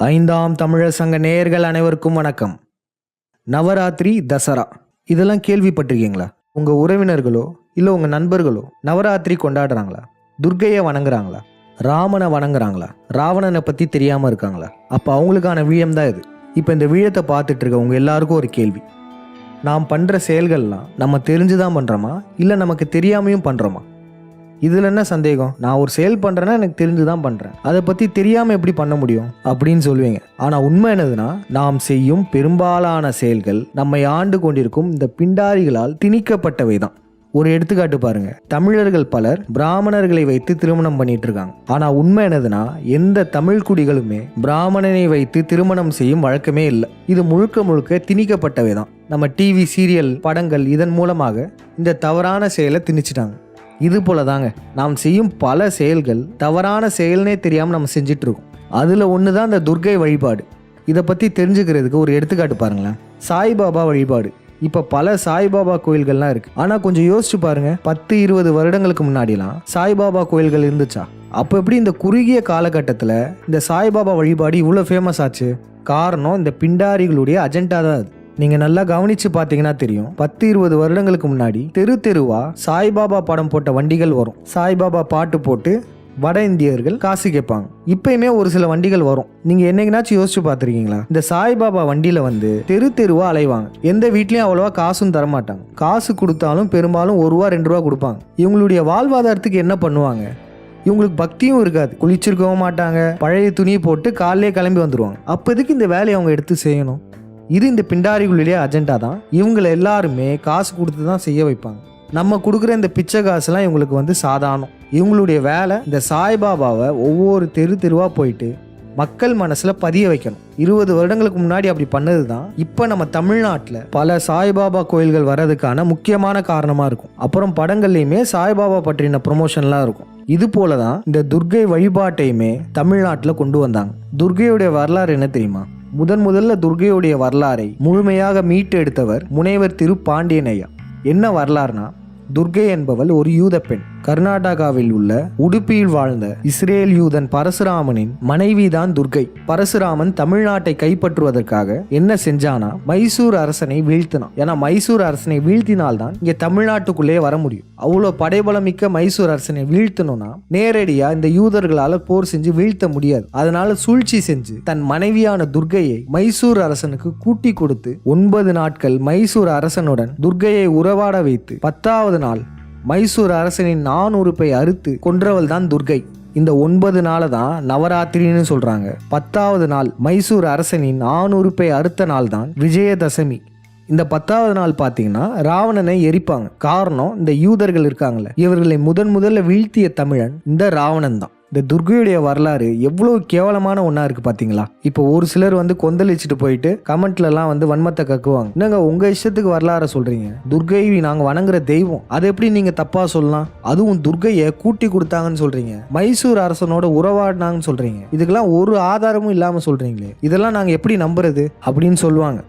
ஐந்தாம் தமிழர் சங்க நேயர்கள் அனைவருக்கும் வணக்கம். நவராத்திரி, தசரா இதெல்லாம் கேள்விப்பட்டிருக்கீங்களா? உங்கள் உறவினர்களோ இல்லை உங்கள் நண்பர்களோ நவராத்திரி கொண்டாடுறாங்களா? துர்க்கையை வணங்குறாங்களா? ராமனை வணங்குறாங்களா? ராவணனை பற்றி தெரியாமல் இருக்காங்களா? அப்போ அவங்களுக்கான வீழம் தான் இது. இப்போ இந்த வீழத்தை பார்த்துட்டு இருக்க உங்கள் எல்லாருக்கும் ஒரு கேள்வி. நாம் பண்ணுற செயல்கள்லாம் நம்ம தெரிஞ்சு தான் பண்ணுறோமா இல்லை நமக்கு தெரியாமையும் பண்ணுறோமா? இதில் என்ன சந்தேகம்? நான் ஒரு செயல் பண்ணுறேன்னா எனக்கு தெரிஞ்சு தான் பண்ணுறேன், அதை பற்றி தெரியாமல் எப்படி பண்ண முடியும் அப்படின்னு சொல்லுவீங்க. ஆனால் உண்மை என்னதுன்னா, நாம் செய்யும் பெரும்பாலான செயல்கள் நம்மை ஆண்டு கொண்டிருக்கும் இந்த பிண்டாரிகளால் திணிக்கப்பட்டவை தான். ஒரு எடுத்துக்காட்டு பாருங்க. தமிழர்கள் பலர் பிராமணர்களை வைத்து திருமணம் பண்ணிட்டு இருக்காங்க. ஆனா உண்மை என்னதுன்னா, எந்த தமிழ் குடிகளுமே பிராமணனை வைத்து திருமணம் செய்யும் வழக்கமே இல்லை. இது முழுக்க முழுக்க திணிக்கப்பட்டவை தான். நம்ம டிவி, சீரியல், படங்கள் இதன் மூலமாக இந்த தவறான செயலை திணிச்சிட்டாங்க. இது போல தாங்க நாம் செய்யும் பல செயல்கள் தவறான செயல்னே தெரியாமல் நம்ம செஞ்சிட்டு இருக்கோம். அதில் ஒன்று தான் இந்த துர்க்கை வழிபாடு. இதை பற்றி தெரிஞ்சுக்கிறதுக்கு ஒரு எடுத்துக்காட்டு பாருங்களேன். சாய்பாபா வழிபாடு. இப்போ பல சாய்பாபா கோயில்கள்லாம் இருக்குது. ஆனால் கொஞ்சம் யோசிச்சு பாருங்க, 10-20 வருடங்களுக்கு முன்னாடிலாம் சாய்பாபா கோயில்கள் இருந்துச்சா? அப்போ எப்படி இந்த குறுகிய காலகட்டத்தில் இந்த சாய்பாபா வழிபாடு இவ்வளோ ஃபேமஸ் ஆச்சு? காரணம் இந்த பிண்டாரிகளுடைய அஜெண்டா தான் அது. நீங்கள் நல்லா கவனித்து பார்த்தீங்கன்னா தெரியும். 10-20 வருடங்களுக்கு முன்னாடி தெரு தெருவா சாய்பாபா படம் போட்ட வண்டிகள் வரும். சாய்பாபா பாட்டு போட்டு வட இந்தியர்கள் காசு கேட்பாங்க. இப்பயுமே ஒரு சில வண்டிகள் வரும். நீங்கள் என்னைக்குனாச்சும் யோசிச்சு பார்த்துருக்கீங்களா? இந்த சாய்பாபா வண்டியில் வந்து தெரு தெருவா அலைவாங்க. எந்த வீட்லேயும் அவ்வளோவா காசும் தரமாட்டாங்க. காசு கொடுத்தாலும் பெரும்பாலும் ₹1-2 கொடுப்பாங்க. இவங்களுடைய வாழ்வாதாரத்துக்கு என்ன பண்ணுவாங்க? இவங்களுக்கு பக்தியும் இருக்காது, குளிச்சிருக்கவும் மாட்டாங்க, பழைய துணியை போட்டு காலையிலே கிளம்பி வந்துடுவாங்க. அப்போதைக்கு இந்த வேலையை அவங்க எடுத்து செய்யணும். இது இந்த பிண்டாரிகளுடைய அஜெண்டா தான். இவங்களை எல்லாருமே காசு கொடுத்து தான் செய்ய வைப்பாங்க. நம்ம கொடுக்குற இந்த பிச்சை காசுலாம் இவங்களுக்கு வந்து சாதாரணம். இவங்களுடைய வேலை இந்த சாய்பாபாவை ஒவ்வொரு தெரு தெருவாக போயிட்டு மக்கள் மனசில் பதிய வைக்கணும். 20 வருடங்களுக்கு முன்னாடி அப்படி பண்ணது தான் இப்போ நம்ம தமிழ்நாட்டில் பல சாய்பாபா கோயில்கள் வர்றதுக்கான முக்கியமான காரணமாக இருக்கும். அப்புறம் படங்கள்லையுமே சாய்பாபா பற்றின ப்ரொமோஷன்லாம் இருக்கும். இது போல தான் இந்த துர்க்கை வழிபாட்டையுமே தமிழ்நாட்டில் கொண்டு வந்தாங்க. துர்க்கையுடைய வரலாறு என்ன தெரியுமா? முதல்ல துர்க்கையுடைய வரலாறை முழுமையாக மீட்டு எடுத்தவர் முனைவர் திரு பாண்டியன் ஐயா. என்ன வரலாறுனா, துர்க்கை என்பவள் ஒரு யூத பெண். கர்நாடகாவில் உள்ள உடுப்பியில் வாழ்ந்த இஸ்ரேல் யூதன் பரசுராமனின் மனைவிதான் துர்க்கை. பரசுராமன் தமிழ்நாட்டை கைப்பற்றுவதற்காக என்ன செஞ்சானா, மைசூர் அரசனை வீழ்த்தினான். ஏன்னா மைசூர் அரசனை வீழ்த்தினால்தான் இங்க தமிழ்நாட்டுக்குள்ளே வர முடியும். அவ்வளோ படைபலம் மிக்க மைசூர் அரசனை வீழ்த்தணும்னா நேரடியா இந்த யூதர்களால போர் செஞ்சு வீழ்த்த முடியாது. அதனால சூழ்ச்சி செஞ்சு தன் மனைவியான துர்க்கையை மைசூர் அரசனுக்கு கூட்டி கொடுத்து 9 நாட்கள் மைசூர் அரசனுடன் துர்க்கையை உறவாட வைத்து 10வது நாள் மைசூர் அரசனின் 4 உறுப்பை அறுத்து கொன்றவள் தான் துர்க்கை. இந்த 9 நாளை தான் நவராத்திரின்னு சொல்றாங்க. 10வது நாள் மைசூர் அரசனின் 4 உறுப்பை அறுத்த நாள் தான் விஜயதசமி. இந்த 10வது நாள் பார்த்தீங்கன்னா ராவணனை எரிப்பாங்க. காரணம், இந்த யூதர்கள் இருக்காங்களே, இவர்களை முதல்ல வீழ்த்திய தமிழன் இந்த ராவணன் தான். இந்த துர்க்கையுடைய வரலாறு எவ்வளவு கேவலமான ஒன்றா இருக்குது பார்த்தீங்களா? இப்போ ஒரு சிலர் வந்து கொந்தளிச்சுட்டு போயிட்டு கமெண்ட்லலாம் வந்து வன்மத்தை கக்குவாங்க. என்னங்க உங்கள் இஷ்டத்துக்கு வரலாற சொல்கிறீங்க? துர்க்கை நாங்கள் வணங்குற தெய்வம், அதை எப்படி நீங்கள் தப்பாக சொல்லலாம்? அதுவும் துர்க்கையை கூட்டி கொடுத்தாங்கன்னு சொல்கிறீங்க, மைசூர் அரசனோட உறவாடினாங்கன்னு சொல்கிறீங்க, இதுக்கெல்லாம் ஒரு ஆதாரமும் இல்லாமல் சொல்கிறீங்களே, இதெல்லாம் நாங்கள் எப்படி நம்புறது அப்படின்னு சொல்லுவாங்க.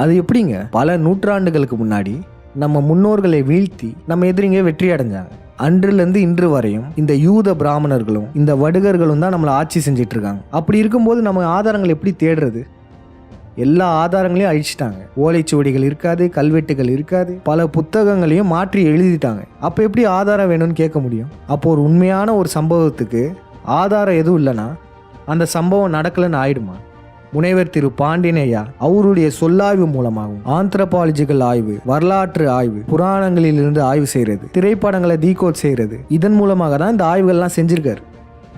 அது எப்படிங்க? பல நூற்றாண்டுகளுக்கு முன்னாடி நம்ம முன்னோர்களை வீழ்த்தி நம்ம எதிரிங்க வெற்றி அடைஞ்சாங்க. அன்றிலிருந்து இன்று வரையும் இந்த யூத பிராமணர்களும் இந்த வடுகர்களும் தான் நம்மளை ஆட்சி செஞ்சிட்டு இருக்காங்க. அப்படி இருக்கும்போது நம்ம ஆதாரங்கள் எப்படி தேடுறது? எல்லா ஆதாரங்களையும் அழிச்சிட்டாங்க. ஓலைச்சுவடிகள் இருக்காது, கல்வெட்டுகள் இருக்காது, பல புத்தகங்களையும் மாற்றி எழுதிட்டாங்க. அப்போ எப்படி ஆதாரம் வேணும்னு கேட்க முடியும்? அப்போ ஒரு உண்மையான ஒரு சம்பவத்துக்கு ஆதாரம் எதுவும் இல்லைன்னா அந்த சம்பவம் நடக்கலன்னு ஆயிடுமா? முனைவர் திரு பாண்டியன் ஐயா அவருடைய சொல்லாய்வு மூலமாகவும் ஆந்த்ரோபாலஜிக்கல் ஆய்வு, வரலாற்று ஆய்வு, புராணங்களிலிருந்து ஆய்வு செய்யறது, திரைப்படங்களை டீகோட் செய்யறது, இதன் மூலமாக தான் இந்த ஆய்வுகள்லாம் செஞ்சிருக்காரு.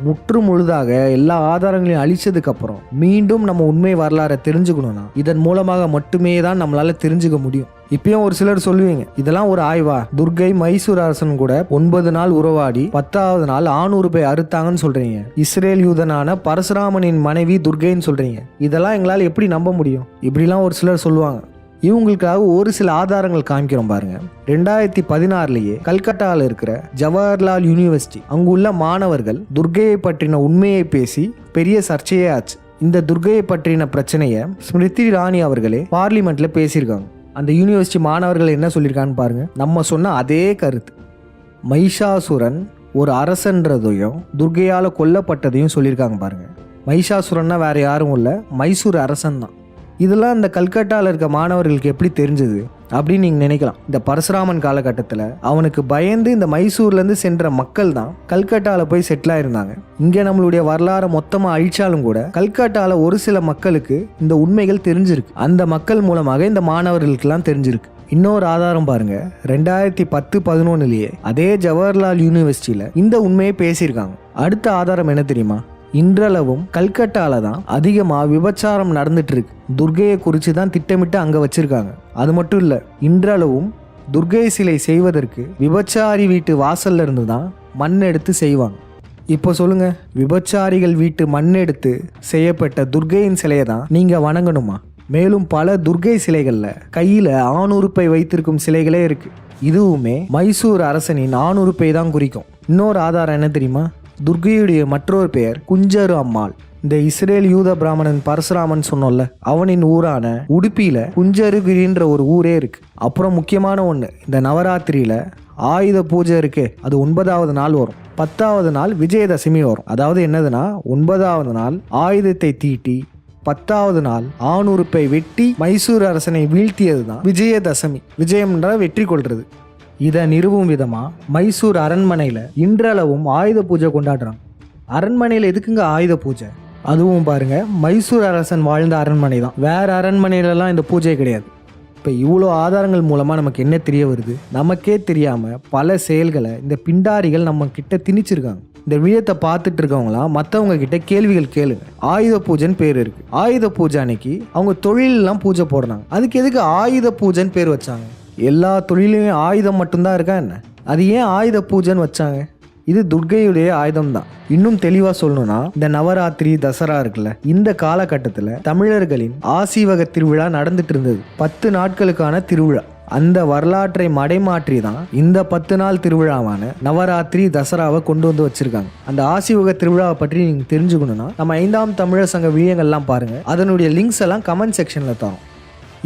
முற்று முழுதாக எல்லா ஆதாரங்களையும் அழிச்சதுக்கு அப்புறம் மீண்டும் நம்ம உண்மை வரலாறை தெரிஞ்சுக்கணும்னா இதன் மூலமாக மட்டுமே தான் நம்மளால தெரிஞ்சுக்க முடியும். இப்பயும் ஒரு சிலர் சொல்லுவீங்க, இதெல்லாம் ஒரு ஆய்வா? துர்க்கை மைசூர் அரசன் கூட 9 நாள் உறவாடி 10வது நாள் 4 உறுப்பை அறுத்தாங்கன்னு சொல்றீங்க. இஸ்ரேல் யூதனான பரசுராமனின் மனைவி துர்க்கைன்னு சொல்றீங்க. இதெல்லாம் எங்களால் எப்படி நம்ப முடியும்? இப்படிலாம் ஒரு சிலர் சொல்லுவாங்க. இவங்களுக்காக ஒரு சில ஆதாரங்கள் காமிக்கிறோம் பாருங்க. 2016 கல்கட்டாவில் இருக்கிற ஜவஹர்லால் யூனிவர்சிட்டி அங்குள்ள மாணவர்கள் துர்க்கையை பற்றின உண்மையை பேசி பெரிய சர்ச்சையே ஆச்சு. இந்த துர்க்கையை பற்றின பிரச்சனையை ஸ்மிருதி இரானி அவர்களே பார்லிமெண்ட்ல பேசியிருக்காங்க. அந்த யூனிவர்சிட்டி மாணவர்கள் என்ன சொல்லியிருக்கான்னு பாருங்க. நம்ம சொன்ன அதே கருத்து, மைஷாசுரன் ஒரு அரசன்றதையும் துர்க்கையால் கொல்லப்பட்டதையும் சொல்லியிருக்காங்க பாருங்க. மைஷாசுரன்னா வேற யாரும் இல்லை, மைசூர் அரசன் தான். இதெல்லாம் இந்த கல்கட்டாவில் இருக்க மாணவர்களுக்கு எப்படி தெரிஞ்சது அப்படின்னு நீங்கள் நினைக்கலாம். இந்த பரசுராமன் காலகட்டத்தில் அவனுக்கு பயந்து இந்த மைசூர்லேருந்து சென்ற மக்கள் தான் கல்கட்டாவில் போய் செட்டில் ஆயிருந்தாங்க. இங்கே நம்மளுடைய வரலாறை மொத்தமாக அழிச்சாலும் கூட கல்கட்டாவில் ஒரு சில மக்களுக்கு இந்த உண்மைகள் தெரிஞ்சிருக்கு. அந்த மக்கள் மூலமாக இந்த மாணவர்களுக்கெல்லாம் தெரிஞ்சிருக்கு. இன்னொரு ஆதாரம் பாருங்க, 2010-11 அதே ஜவஹர்லால் யூனிவர்சிட்டியில் இந்த உண்மையை பேசியிருக்காங்க. அடுத்த ஆதாரம் என்ன தெரியுமா? இன்றளவும் கல்கட்டால தான் அதிகமாக விபச்சாரம் நடந்துட்டு இருக்கு. துர்கையை குறித்து தான் திட்டமிட்டு அங்கே வச்சிருக்காங்க. அது மட்டும் இல்லை, இன்றளவும் துர்கை சிலை செய்வதற்கு விபச்சாரி வீட்டு வாசல்ல இருந்து தான் மண் எடுத்து செய்வாங்க. இப்போ சொல்லுங்க, விபச்சாரிகள் வீட்டு மண் எடுத்து செய்யப்பட்ட துர்கையின் சிலையை தான் நீங்கள் வணங்கணுமா? மேலும் பல துர்கை சிலைகளில் கையில் ஆணுறுப்பை வைத்திருக்கும் சிலைகளே இருக்கு. இதுவுமே மைசூர் அரசனின் ஆணுறுப்பை தான் குறிக்கும். இன்னொரு ஆதாரம் என்ன தெரியுமா? துர்கையுடைய மற்றொரு பெயர் குஞ்சரு அம்மாள். இந்த இஸ்ரேல் யூத பிராமணன் பரசுராமன் சொன்னோம்ல, அவனின் ஊரான உடுப்பியில குஞ்சருகிரின்ற ஒரு ஊரே இருக்கு. அப்புறம் முக்கியமான ஒன்று, இந்த நவராத்திரியில ஆயுத பூஜை இருக்கே, அது 9வது நாள் வரும். 10வது நாள் விஜயதசமி வரும். அதாவது என்னதுன்னா, 9வது நாள் ஆயுதத்தை தீட்டி 10வது நாள் ஆணுறுப்பை வெட்டி மைசூர் அரசனை வீழ்த்தியது தான் விஜயதசமி. விஜயம்ன்ற வெற்றி கொள்றது. இதை நிறுவும் விதமா மைசூர் அரண்மனையில் இன்றளவும் ஆயுத பூஜை கொண்டாடுறாங்க. அரண்மனையில் எதுக்குங்க ஆயுத பூஜை? அதுவும் பாருங்க, மைசூர் அரசன் வாழ்ந்த அரண்மனை தான், வேற அரண்மனையிலலாம் இந்த பூஜை கிடையாது. இப்போ இவ்வளோ ஆதாரங்கள் மூலமாக நமக்கு என்ன தெரிய வருது? நமக்கே தெரியாமல் பல செயல்களை இந்த பிண்டாரிகள் நம்ம கிட்ட திணிச்சிருக்காங்க. இந்த வீடியோத்தை பார்த்துட்டு இருக்கவங்களாம் மற்றவங்க கிட்ட கேள்விகள் கேளுங்க. ஆயுத பூஜைன்னு பேர் இருக்கு. ஆயுத பூஜை அன்னைக்கு அவங்க தொழிலெல்லாம் பூஜை போடுறாங்க. அதுக்கு எதுக்கு ஆயுத பூஜைன்னு பேர் வச்சாங்க? எல்லா தொழிலையுமே ஆயுதம் மட்டும்தான் இருக்கா என்ன? அது ஏன் ஆயுத பூஜைன்னு வச்சாங்க? இது துர்கையுடைய ஆயுதம் தான். இன்னும் தெளிவாக சொல்லணும்னா, இந்த நவராத்திரி தசரா இருக்குல்ல, இந்த காலகட்டத்தில் தமிழர்களின் ஆசீவக திருவிழா நடந்துட்டு இருந்தது. 10 நாட்களுக்கான திருவிழா. அந்த வரலாற்றை மடைமாற்றி தான் இந்த 10 நாள் திருவிழாவான நவராத்திரி தசராவை கொண்டு வந்து வச்சிருக்காங்க. அந்த ஆசீவக திருவிழாவை பற்றி நீங்கள் தெரிஞ்சுக்கணும்னா நம்ம 5ஆம் தமிழர் சங்க வீடியோங்கள்லாம் பாருங்க. அதனுடைய லிங்க்ஸ் எல்லாம் கமெண்ட் செக்ஷனில் தரோம்.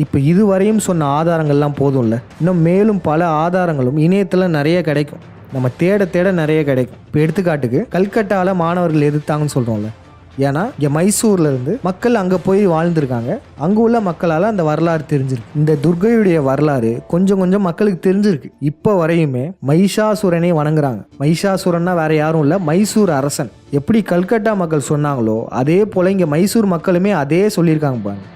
இப்போ இதுவரையும் சொன்ன ஆதாரங்கள்லாம் போதும்ல, இன்னும் மேலும் பல ஆதாரங்களும் இணையத்தில் நிறைய கிடைக்கும். நம்ம தேட தேட நிறைய கிடைக்கும். இப்போ எடுத்துக்காட்டுக்கு கல்கட்டாவில் மாணவர்கள் எதிர்த்தாங்கன்னு சொல்கிறோம்ல, ஏன்னா இங்கே மைசூர்ல இருந்து மக்கள் அங்கே போய் வாழ்ந்துருக்காங்க. அங்கே உள்ள மக்களால் அந்த வரலாறு தெரிஞ்சிருக்கு. இந்த துர்கையுடைய வரலாறு கொஞ்சம் கொஞ்சம் மக்களுக்கு தெரிஞ்சிருக்கு. இப்போ வரையுமே மைஷாசுரனை வணங்குறாங்க. மைஷாசுரன்னா வேற யாரும் இல்லை, மைசூர் அரசன். எப்படி கல்கட்டா மக்கள் சொன்னாங்களோ அதே போல் இங்கே மைசூர் மக்களுமே அதே சொல்லியிருக்காங்க பாருங்க.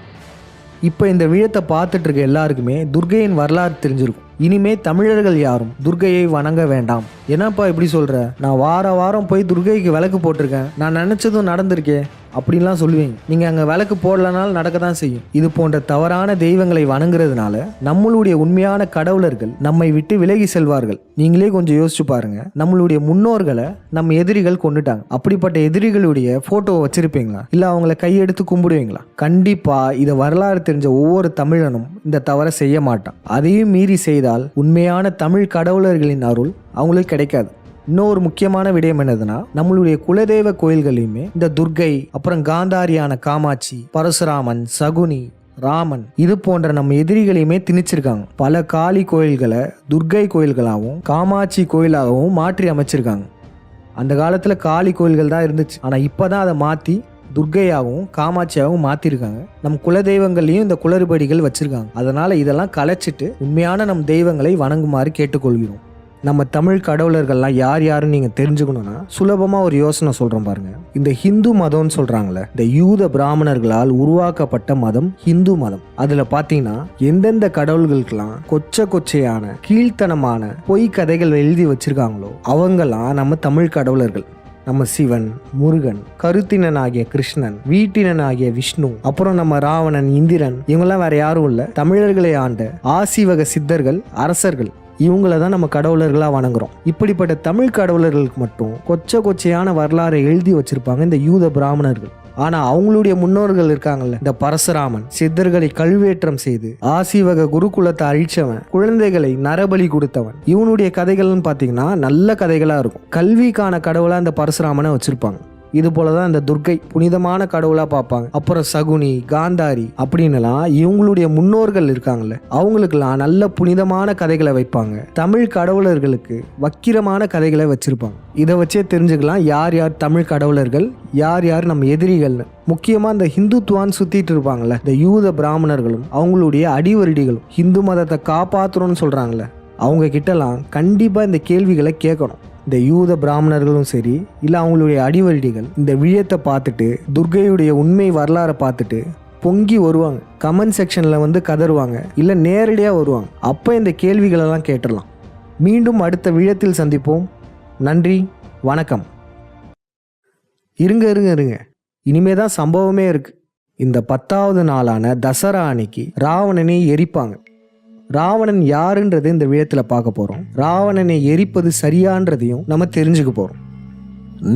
இப்போ இந்த வீடியோத்தை பார்த்துட்டு இருக்க எல்லாருக்குமே துர்கையின் வரலாறு தெரிஞ்சிருக்கும். இனிமே தமிழர்கள் யாரும் துர்கையை வணங்க வேண்டாம். என்னப்பா இப்படி சொல்ற? நான் வாரம் போய் துர்கைக்கு விளக்கு போட்டிருக்கேன், நான் நினைச்சதும் நடந்திருக்கே அப்படின்லாம் சொல்லுவீங்க. நீங்க அங்க விளக்கு போடலனாலும் நடக்க தான் செய்யும். இது போன்ற தவறான தெய்வங்களை வணங்குறதுனால நம்மளுடைய உண்மையான கடவுளர்கள் நம்மை விட்டு விலகி செல்வார்கள். நீங்களே கொஞ்சம் யோசிச்சு பாருங்க. நம்மளுடைய முன்னோர்களை நம்ம எதிரிகள் கொண்டுட்டாங்க. அப்படிப்பட்ட எதிரிகளுடைய போட்டோவை வச்சிருப்பீங்களா? இல்ல அவங்கள கையெடுத்து கும்பிடுவீங்களா? கண்டிப்பா இதை வரலாறு தெரிஞ்ச ஒவ்வொரு தமிழனும் இந்த தவறை செய்ய மாட்டான். அதையும் மீறி செய்தால் உண்மையான தமிழ் கடவுளர்களின் அருள் அவங்களுக்கு கிடைக்காது. இன்னொரு முக்கியமான விடயம் என்னதுன்னா, நம்மளுடைய குலதெய்வ கோயில்களையுமே இந்த துர்கை, அப்புறம் காந்தாரியான காமாட்சி, பரசுராமன், சகுனி, ராமன், இது போன்ற நம்ம எதிரிகளையுமே திணிச்சிருக்காங்க. பல காளி கோயில்களை துர்கை கோயில்களாகவும் காமாட்சி கோயிலாகவும் மாற்றி அமைச்சிருக்காங்க. அந்த காலத்தில் காளி கோயில்கள் தான் இருந்துச்சு. ஆனால் இப்போ தான் அதை மாற்றி துர்கையாகவும் காமாட்சியாகவும் மாற்றிருக்காங்க. நம் குலதெய்வங்கள்லையும் இந்த குளறுபடிகள் வச்சுருக்காங்க. அதனால் இதெல்லாம் கலைச்சிட்டு உண்மையான நம் தெய்வங்களை வணங்குமாறு கேட்டுக்கொள்கிறோம். நம்ம தமிழ் கடவுளர்கள்லாம் யார் யாருன்னு நீங்கள் தெரிஞ்சுக்கணும்னா சுலபமாக ஒரு யோசனை சொல்கிறோம் பாருங்க. இந்த ஹிந்து மதம்னு சொல்கிறாங்களே, இந்த யூத பிராமணர்களால் உருவாக்கப்பட்ட மதம் ஹிந்து மதம். அதில் பார்த்தீங்கன்னா எந்தெந்த கடவுள்களுக்கெல்லாம் கொச்சையான கீழ்த்தனமான பொய் கதைகள் எழுதி வச்சிருக்காங்களோ அவங்கெல்லாம் நம்ம தமிழ் கடவுளர்கள். நம்ம சிவன், முருகன், கருத்தினன் ஆகிய கிருஷ்ணன், வீட்டினன் ஆகிய விஷ்ணு, அப்புறம் நம்ம ராவணன், இந்திரன், இவங்கெல்லாம் வேற யாரும் இல்லை, தமிழர்களை ஆண்ட ஆசீவக சித்தர்கள், அரசர்கள். இவங்கள தான் நம்ம கடவுளர்களாக வணங்குறோம். இப்படிப்பட்ட தமிழ் கடவுளர்களுக்கு மட்டும் கொச்சையான வரலாறை எழுதி வச்சிருப்பாங்க இந்த யூத பிராமணர்கள். ஆனா அவங்களுடைய முன்னோர்கள் இருக்காங்கல்ல, இந்த பரசுராமன் சித்தர்களை கல்வேற்றம் செய்து ஆசீவக குருகுலத்தை அழிச்சவன், குழந்தைகளை நரபலி கொடுத்தவன், இவனுடைய கதைகள்னு பாத்தீங்கன்னா நல்ல கதைகளா இருக்கும். கல்விக்கான கடவுளா இந்த பரசுராமனை வச்சிருப்பாங்க. இது போலதான் இந்த துர்க்கை புனிதமான கடவுளா பார்ப்பாங்க. அப்புறம் சகுனி, காந்தாரி அப்படின்னுலாம் இவங்களுடைய முன்னோர்கள் இருக்காங்கல்ல, அவங்களுக்கெல்லாம் நல்ல புனிதமான கதைகளை வைப்பாங்க. தமிழ் கடவுளர்களுக்கு வக்கிரமான கதைகளை வச்சிருப்பாங்க. இதை வச்சே தெரிஞ்சுக்கலாம் யார் யார் தமிழ் கடவுளர்கள், யார் யார் நம்ம எதிரிகள்னு. முக்கியமா இந்த ஹிந்துத்துவான்னு சுத்திட்டு இருப்பாங்கல்ல, இந்த யூத பிராமணர்களும் அவங்களுடைய அடிவருடிகளும் ஹிந்து மதத்தை காப்பாற்றணும்னு சொல்றாங்கல்ல, அவங்க கிட்டலாம் கண்டிப்பா இந்த கேள்விகளை கேட்கணும். இந்த யூத பிராமணர்களும் சரி இல்லை அவங்களுடைய அடிவருடிகள் இந்த விழயத்தை பார்த்துட்டு துர்க்கையுடைய உண்மை வரலாறை பார்த்துட்டு பொங்கி வருவாங்க. கமெண்ட் செக்ஷனில் வந்து கதறுவாங்க, இல்லை நேரடியாக வருவாங்க. அப்போ இந்த கேள்விகளெல்லாம் கேட்டுடலாம். மீண்டும் அடுத்த விழயத்தில் சந்திப்போம். நன்றி, வணக்கம். இருங்க, இனிமே தான் சம்பவமே இருக்கு. இந்த 10வது நாளான தசரா அன்னைக்கு ராவணனை எரிப்பாங்க. ராவணன் யாருன்றது இந்த விழயத்தில் பார்க்க போகிறோம். ராவணனை எரிப்பது சரியான்றதையும் நம்ம தெரிஞ்சுக்க போகிறோம்.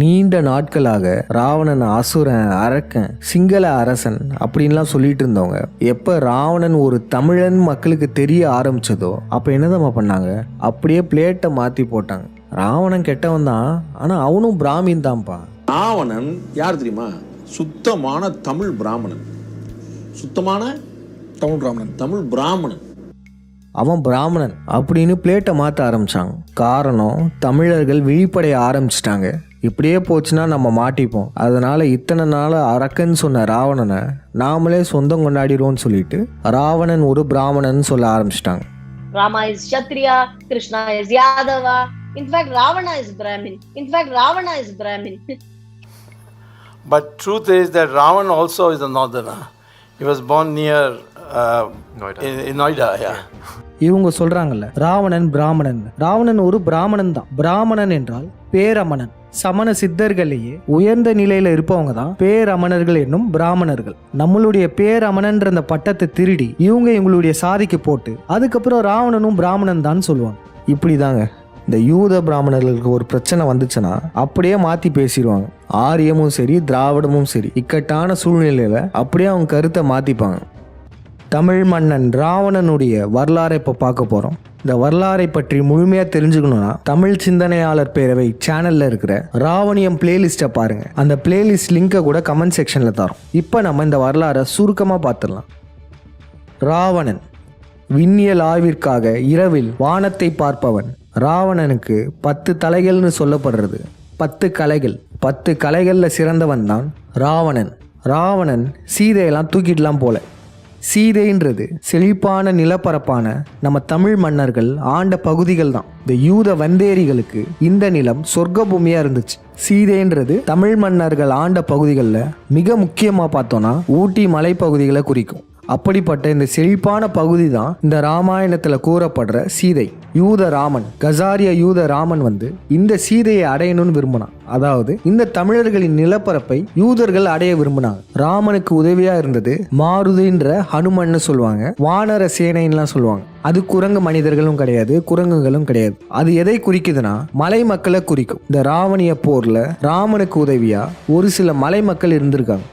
நீண்ட நாட்களாக ராவணன் அசுரன், அரக்கன், சிங்கள அரசன் அப்படின்லாம் சொல்லிட்டு இருந்தவங்க எப்போ ராவணன் ஒரு தமிழன் மக்களுக்கு தெரிய ஆரம்பிச்சதோ அப்போ என்னதான் பண்ணாங்க, அப்படியே பிளேட்டை மாற்றி போட்டாங்க. ராவணன் கெட்டவன் தான், ஆனால் அவனும் பிராமின் தான்ப்பா. ராவணன் யார் தெரியுமா? சுத்தமான தமிழ் பிராமணன். சுத்தமான தமிழ் பிராமணன். அவன் பிராமணன் அப்படின்னு பிளேட்டை மாற்ற ஆரம்பிச்சாங்க. காரணம், தமிழர்கள் விழிப்படைய ஆரம்பிச்சிட்டாங்க. இப்படியே போச்சுன்னா நம்ம மாட்டிப்போம். அதனால இத்தனை நாள் அரக்கன்னு சொன்ன ராவணனை நாமளே சொந்தம் கொண்டாடிடுவோம்னு சொல்லிட்டு ராவணன் ஒரு பிராமணன் சொல்ல ஆரம்பிச்சிட்டாங்க. Rama is Kshatriya, Krishna is Yadava. In fact, Ravana is Brahmin. But truth is that Ravan also is a northerner. He was born near Noida. Yeah. இவங்க சொல்றாங்கல்ல ராவணன் பிராமணன். ராவணன் ஒரு பிராமணன் தான். பிராமணன் என்றால் பேரமணன். சமண சித்தர்களையே உயர்ந்த நிலையில இருப்பவங்க தான் பேரமணர்கள் என்னும் பிராமணர்கள். நம்மளுடைய பேரமணன்ற அந்த பட்டத்தை திருடி இவங்க இவங்களுடைய சாதிக்கு போட்டு அதுக்கப்புறம் ராவணனும் பிராமணன் தான் சொல்லுவாங்க. இப்படிதாங்க இந்த யூத பிராமணர்களுக்கு ஒரு பிரச்சனை வந்துச்சுன்னா அப்படியே மாற்றி பேசிடுவாங்க. ஆரியமும் சரி திராவிடமும் சரி இக்கட்டான சூழ்நிலையில் அப்படியே அவங்க கருத்தை மாற்றிப்பாங்க. தமிழ் மன்னன் ராவணனுடைய வரலாறை இப்போ பார்க்க போகிறோம். இந்த வரலாறை பற்றி முழுமையாக தெரிஞ்சுக்கணும்னா தமிழ் சிந்தனையாளர் பேரவை சேனலில் இருக்கிற ராவணியம் பிளேலிஸ்ட்டை பாருங்கள். அந்த பிளேலிஸ்ட் லிங்கை கூட கமெண்ட் செக்ஷனில் தரோம். இப்போ நம்ம இந்த வரலாறை சுருக்கமாக பார்த்துடலாம். ராவணன் விண்ணியல் ஆய்விற்காக இரவில் வானத்தை பார்ப்பவன். ராவணனுக்கு 10 தலைகள்னு சொல்லப்படுறது 10 கலைகள். 10 கலைகளில் சிறந்தவன் தான் ராவணன். ராவணன் சீதையெல்லாம் தூக்கிடலாம் போல. சீதைன்றது செழிப்பான நிலப்பரப்பான நம்ம தமிழ் மன்னர்கள் ஆண்ட பகுதிகள் தான். இந்த யூத வந்தேரிகளுக்கு இந்த நிலம் சொர்க்க பூமியா இருந்துச்சு. சீதைன்றது தமிழ் மன்னர்கள் ஆண்ட பகுதிகளில் மிக முக்கியமாக பார்த்தோன்னா ஊட்டி மலைப்பகுதிகளை குறிக்கும். அப்படிப்பட்ட இந்த செழிப்பான பகுதி தான் இந்த ராமாயணத்தில் கூறப்படுற சீதை. யூத ராமன், கசாரிய யூத ராமன் வந்து இந்த சீதையை அடையணும்னு விரும்பினான். அதாவது இந்த தமிழர்களின் நிலப்பரப்பை யூதர்கள் அடைய விரும்பினாங்க. ராமனுக்கு உதவியா இருந்தது மாருதின்ற ஹனுமன்னு சொல்லுவாங்க, வானர சேனைன்னுலாம் சொல்லுவாங்க. அது குரங்கு மனிதர்களும் கிடையாது, குரங்குகளும் கிடையாது. அது எதை குறிக்குதுன்னா மலை மக்களை குறிக்கும். இந்த ராவணிய போர்ல ராமனுக்கு உதவியா ஒரு சில மலை மக்கள் இருந்திருக்காங்க.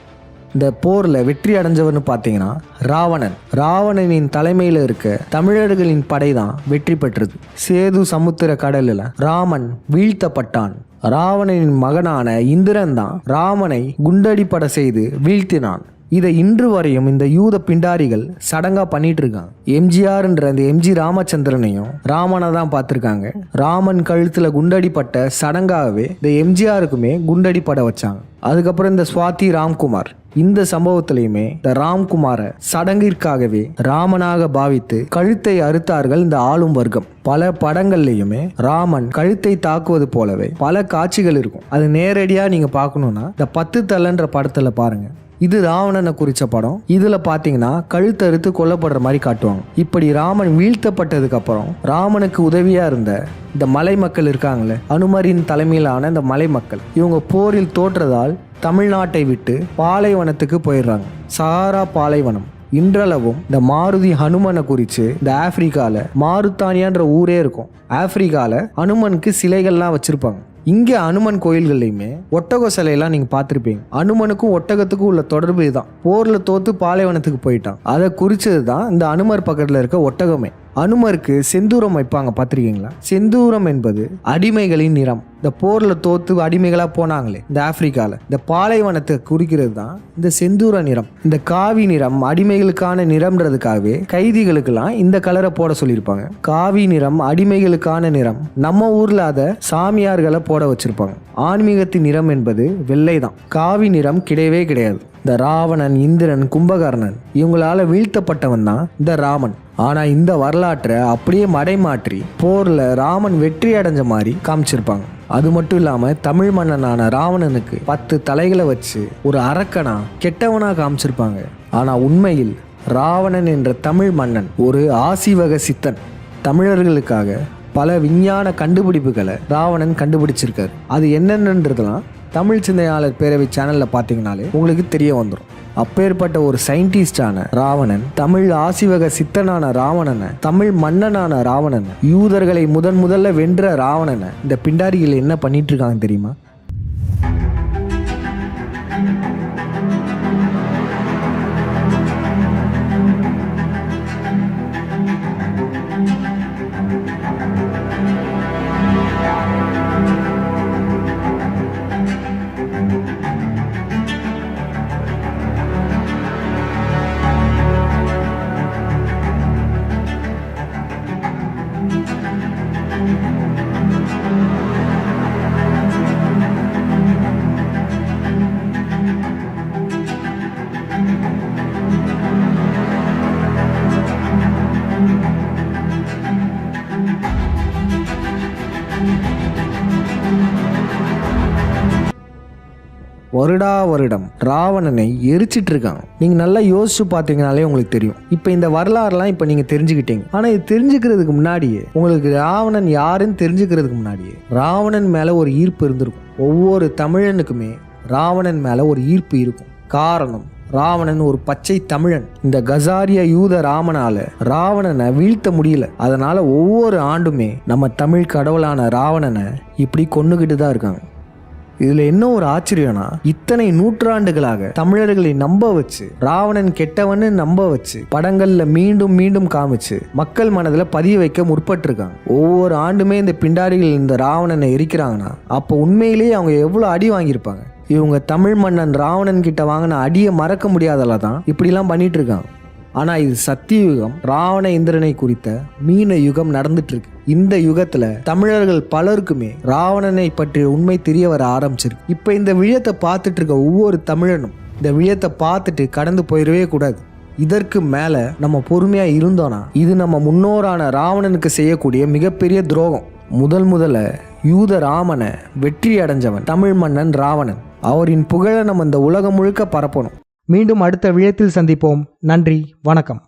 இந்த போரில் வெற்றி அடைஞ்சவர்னு பார்த்தீங்கன்னா ராவணன். ராவணனின் தலைமையில் இருக்க தமிழர்களின் படை தான் வெற்றி பெற்றது. சேது சமுத்திர கடலில் ராமன் வீழ்த்தப்பட்டான். ராவணனின் மகனான இந்திரன் தான் ராமனை குண்டடிப்பட செய்து வீழ்த்தினான். இதை இன்று வரையும் இந்த யூத பிண்டாரிகள் சடங்கா பண்ணிட்டு இருக்காங்க. எம்ஜிஆர்ன்ற இந்த எம்ஜி ராமச்சந்திரனையும் ராமனை தான் பார்த்துருக்காங்க. ராமன் கழுத்துல குண்டடிப்பட்ட சடங்காகவே இந்த எம்ஜிஆருக்குமே குண்டடிப்பட வச்சாங்க. அதுக்கப்புறம் இந்த சுவாதி ராம்குமார், இந்த சம்பவத்திலையுமே இந்த ராம்குமாரை சடங்கிற்காகவே ராமனாக பாவித்து கழுத்தை அறுத்தார்கள் இந்த ஆளும் வர்க்கம். பல படங்கள்லையுமே ராமன் கழுத்தை தாக்குவது போலவே பல காட்சிகள் இருக்கும். அது நேரடியா நீங்க பார்க்கணும்னா இந்த 10 தலைன்ற படத்துல பாருங்க. இது ராவணனை குறித்த படம். இதுல பாத்தீங்கன்னா கழுத்தறுத்து கொல்லப்படுற மாதிரி காட்டுவாங்க. இப்படி ராமன் வீழ்த்தப்பட்டதுக்கு அப்புறம் ராமனுக்கு உதவியா இருந்த இந்த மலை மக்கள் இருக்காங்களே, அனுமரின் தலைமையிலான இந்த மலை மக்கள், இவங்க போரில் தோற்றதால் தமிழ்நாட்டை விட்டு பாலைவனத்துக்கு போயிடுறாங்க. சஹாரா பாலைவனம். இன்றளவும் இந்த மாருதி ஹனுமனை குறித்து இந்த ஆப்பிரிக்கால மாருத்தானியான்ற ஊரே இருக்கும். ஆப்பிரிக்கால ஹனுமனுக்கு சிலைகள்லாம் வச்சிருப்பாங்க. இங்கே அனுமன் கோயில்கள்லையுமே ஒட்டக சிலையெல்லாம் நீங்கள் பார்த்துருப்பீங்க. அனுமனுக்கும் ஒட்டகத்துக்கும் உள்ள தொடர்பு இதுதான். போரில் தோத்து பாலைவனத்துக்கு போயிட்டான். அதை குறிச்சது தான் இந்த அனுமர் பக்கத்தில் இருக்க ஒட்டகமே. அனுமருக்கு செந்தூரம் வைப்பாங்க, பார்த்துருக்கீங்களா? செந்தூரம் என்பது அடிமைகளின் நிறம். இந்த போரில் தோத்து அடிமைகளாக போனாங்களே இந்த ஆப்பிரிக்காவில், இந்த பாலைவனத்தை குறிக்கிறது தான் இந்த செந்தூர நிறம். இந்த காவி நிறம் அடிமைகளுக்கான நிறம்ன்றதுக்காகவே கைதிகளுக்கெல்லாம் இந்த கலரை போட சொல்லியிருப்பாங்க. காவி நிறம் அடிமைகளுக்கான நிறம். நம்ம ஊரில் அதை சாமியார்களை போட வச்சிருப்பாங்க. ஆன்மீகத்தின் நிறம் என்பது வெள்ளை தான். காவி நிறம் கிடையவே கிடையாது. இந்த ராவணன், இந்திரன், கும்பகர்ணன் இவங்களால வீழ்த்தப்பட்டவன் தான் இந்த ராமன். ஆனா இந்த வரலாற்றை அப்படியே மடைமாற்றி போர்ல ராமன் வெற்றி அடைஞ்ச மாதிரி காமிச்சிருப்பாங்க. அது மட்டும் இல்லாம தமிழ் மன்னனான ராவணனுக்கு 10 தலைகளை வச்சு ஒரு அரக்கனா கெட்டவனா காமிச்சிருப்பாங்க. ஆனா உண்மையில் ராவணன் என்ற தமிழ் மன்னன் ஒரு ஆசிவக சித்தன். தமிழர்களுக்காக பல விஞ்ஞான கண்டுபிடிப்புகளை ராவணன் கண்டுபிடிச்சிருக்காரு. அது என்னென்னன்றதுலாம் தமிழ் சிந்தனையாளர் பேரவை சேனலில் பார்த்தீங்கனாலே உங்களுக்கு தெரிய வந்துடும். அப்பேற்பட்ட ஒரு சயின்டிஸ்டான ராவணன், தமிழ் ஆசிவக சித்தனான ராவணனை, தமிழ் மன்னனான ராவணனை, யூதர்களை முதல்ல வென்ற ராவணனை இந்த பிண்டாரிகள் என்ன பண்ணிட்டு இருக்காங்க தெரியுமா? வருடம் ராவணனை எரிச்சிட்டு இருக்காங்க. நீங்க நல்லா யோசிச்சு பார்த்தீங்கனாலே உங்களுக்கு தெரியும். இப்போ இந்த வரலாறுலாம் இப்போ நீங்க தெரிஞ்சுக்கிட்டீங்க. ஆனா இது தெரிஞ்சுக்கிறதுக்கு முன்னாடியே, உங்களுக்கு ராவணன் யாருன்னு தெரிஞ்சுக்கிறதுக்கு முன்னாடியே ராவணன் மேல ஒரு ஈர்ப்பு இருந்திருக்கும். ஒவ்வொரு தமிழனுக்குமே ராவணன் மேல ஒரு ஈர்ப்பு இருக்கும். காரணம், ராவணன் ஒரு பச்சை தமிழன். இந்த கசாரிய யூத ராமனால ராவணனை வீழ்த்த முடியல. அதனால ஒவ்வொரு ஆண்டுமே நம்ம தமிழ் கடவுளான ராவணனை இப்படி கொன்னுகிட்டு தான் இருக்காங்க. இதுல என்ன ஒரு ஆச்சரியம்னா, இத்தனை நூற்றாண்டுகளாக தமிழர்களை நம்ப வச்சு, ராவணன் கெட்டவன்னு நம்ப வச்சு, படங்கள்ல மீண்டும் மீண்டும் காமிச்சு மக்கள் மனதுல பதிய வைக்க முற்பட்டிருக்காங்க. ஒவ்வொரு ஆண்டுமே இந்த பிண்டாரிகள் இந்த ராவணனை எரிக்கிறாங்கன்னா அப்போ உண்மையிலேயே அவங்க எவ்வளவு அடி வாங்கியிருப்பாங்க. இவங்க தமிழ் மன்னன் ராவணன் கிட்ட வாங்கின அடியை மறக்க முடியாதல தான் இப்படிலாம் பண்ணிட்டு இருக்காங்க. ஆனா இது சத்தியுகம், ராவண இந்திரனை குறித்த மீன யுகம் நடந்துட்டு இருக்கு. இந்த யுகத்துல தமிழர்கள் பலருக்குமே ராவணனை பற்றிய உண்மை தெரிய வர ஆரம்பிச்சிருக்கு. இப்ப இந்த விழயத்தை பார்த்துட்டு இருக்க ஒவ்வொரு தமிழனும் இந்த விழயத்தை பார்த்துட்டு கடந்து போயிடவே கூடாது. இதற்கு மேல நம்ம பொறுமையா இருந்தோம்னா இது நம்ம முன்னோரான ராவணனுக்கு செய்யக்கூடிய மிகப்பெரிய துரோகம். முதல்ல யூத ராமனை வெற்றி அடைஞ்சவன் தமிழ் மன்னன் ராவணன். அவரின் புகழை நம்ம இந்த உலகம் முழுக்க பரப்பணும். மீண்டும் அடுத்த விழயத்தில் சந்திப்போம். நன்றி, வணக்கம்.